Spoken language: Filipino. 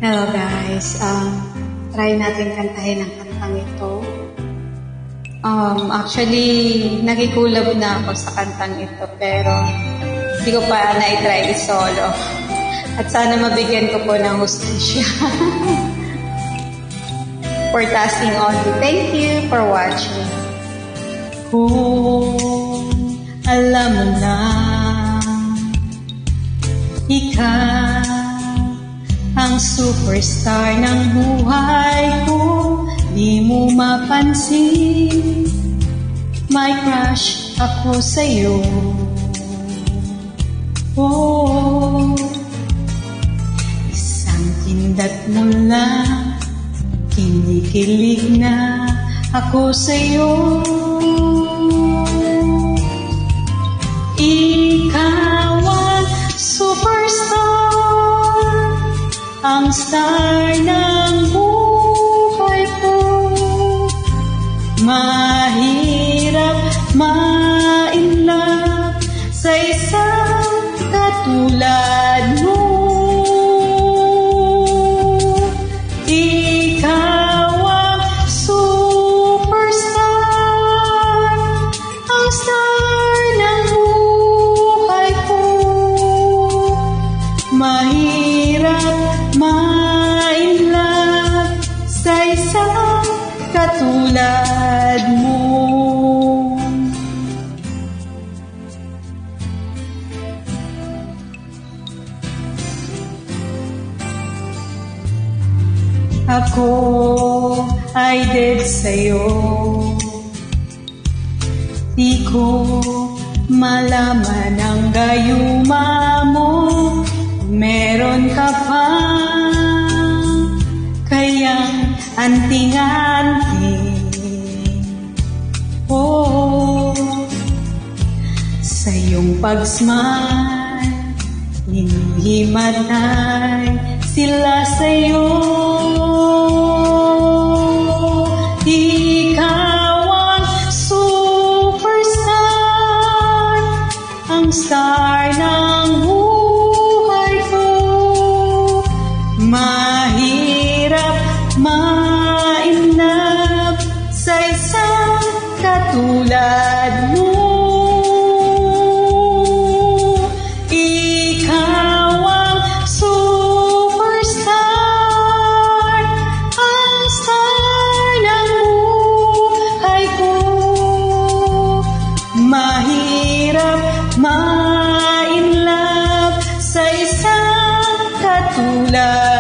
Hello guys, try natin kantahin ang kantang ito. Actually, nakikulab na ako sa kantang ito pero hindi ko pa na-try solo. At sana mabigyan ko po ng hustisya. For tasking only. Thank you for watching. Kung alam mo na ikaw ang superstar ng buhay ko, di mo mapansin, may crush ako sa'yo. Oh, isang kindat mo lang, kinikilig na ako sa'yo. Ikaw ang superstar, ang star ng buhay ko. Mahirap ma-inlove sa isang katulad mo. Ikaw ang superstar, ang star ng buhay ko. Mahirap ma-inlove sa isang katulad mo. Ako ay dead sa'yo, di ko malaman ang gayuma mo. Meron ka pa kayang anting-anting. Oh, sa iyong pag-smile, hinihimatay sila sa'yo. Ikaw ang superstar, ang star ng buhay ko. Mahirap ma-inlove sa isang katulad mo. Ikaw ang superstar, ang star ng buhay ko. Mahirap ma-inlove sa isang katulad